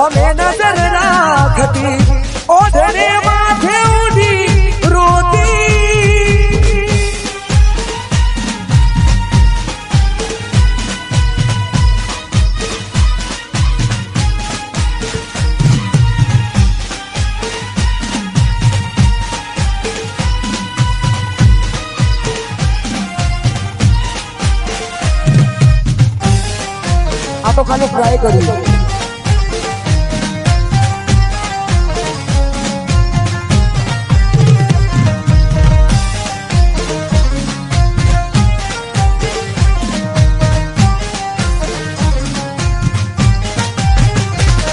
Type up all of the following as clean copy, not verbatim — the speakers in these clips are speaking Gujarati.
ઓમે નજર રાખતી ઓઢણે માથે ઉડી રોતી આ તો ખાલી ટ્રાય કરી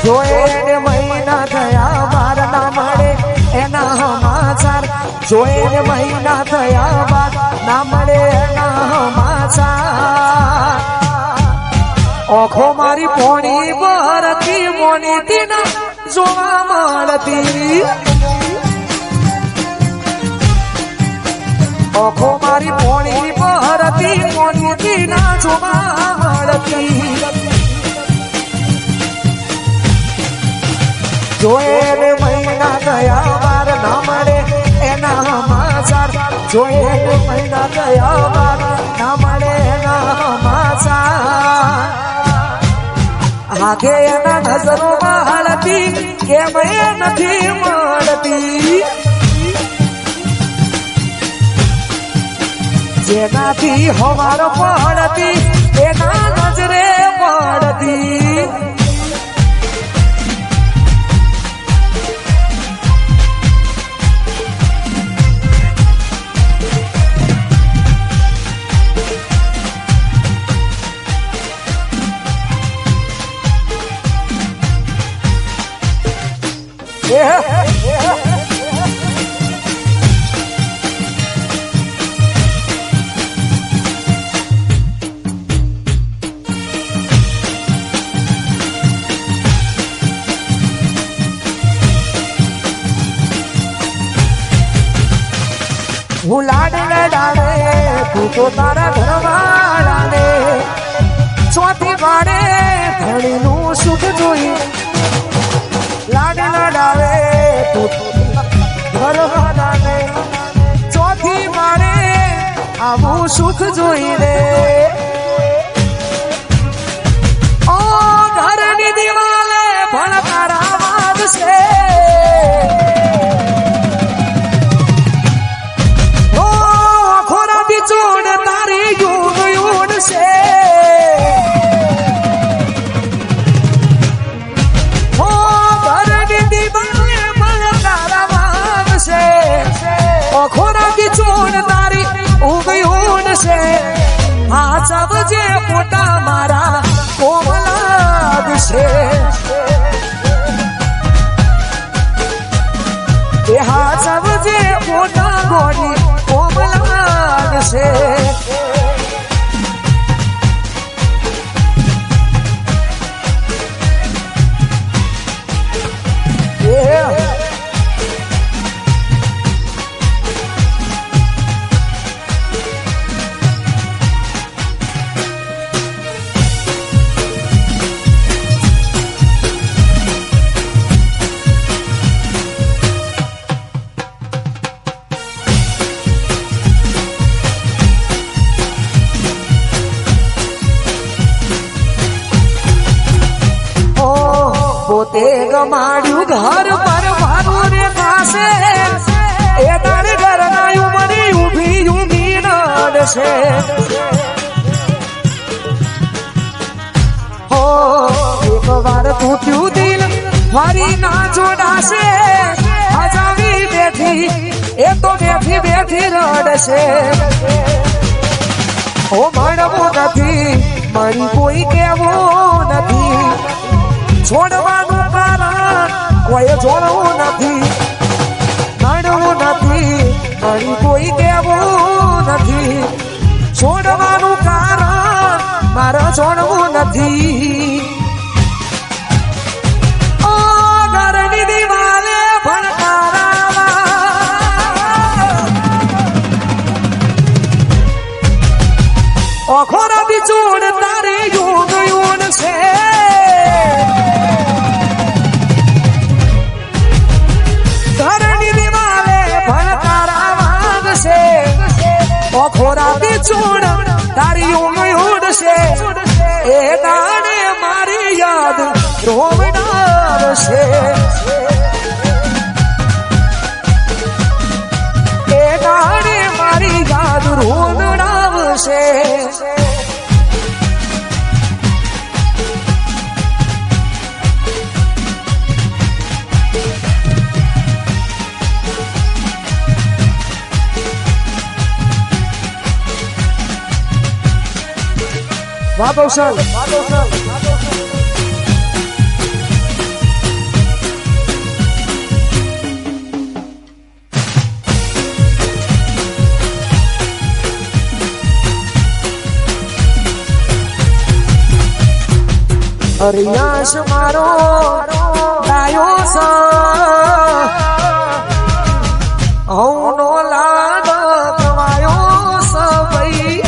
જો એને મહિના થયા બાર ના મળે એના સમાચાર જો એને મહિના થયા બાર ના મળે એના સમાચાર ઓખો મારી પોણી બરતી મોનીતી ના જોવા મળતી ઓખો મારી પોણી બરતી મોનીતી ના જોવા મળતી જો એને મહિના થયા બાર ના મળે એના સમાચાર જો એને મહિના થયા બાર ના મળે એના સમાચાર આગે એના નજરોમાં હાલતી કેમ એ નથી મળતી જેનાથી હવાર પડતી એના નજરે પડતી હું લાડ લડાવે તું તો તારા ઘરવાળાને ચોથી વાડે ધણીનું સુખ જોઈ લાડ લડાવે તું ઘરવાળાને ચોથી વાડે આવું સુખ જોઈ રે ઓ ઘરની દિવાલે પણ તારા વાગશે ચોડ તારી યુગ ઉડશે ઓ ઘરની દિવાલે પણ તારા વાગશે ઓ ખોરાકી ચોડ તારી ઉગ ઉડશે આ સબજે પોતા મારા કોમલાગશે એ હા સબજે પોતા ગોરી કોમલાગશે પોતે ગમાડ્યું ઘર પર મારું રે ખાશે એ તારે ઘરના ઉમરી ઊભી ઊભી નડશે હો એક વાર તૂટ્યું દિલ ફરી ના જોડાશે હજાવી બેઠી એ તો બેઠી બેઠી રડશે ઓ મળવું નથી મળી કોઈ કેવું નથી છોડવાનું કારણ કોઈ જોડવું નથી મળવું નથી મળી કોઈ કેવું નથી છોડવાનું કારણ મારે છોડવું નથી ઓ ઘરની દિવાલે ભણકારા ઓખોરા બિચોડ તારે યોગ યોડ છે છૂટશે એ દાડે મારી યાદ રોવડાવશે એ દાડે મારી યાદ રોવડાવશે વાહ કૌશલ હરિયાશ મારો ગાયો હવનો લાડ કવાયો સવઈ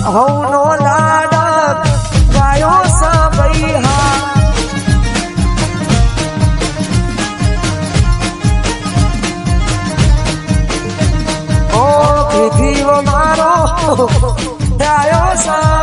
હવનો લાડક ગાયો સબઈ હા ઓ પૃથ્વી મારો ગાયો સા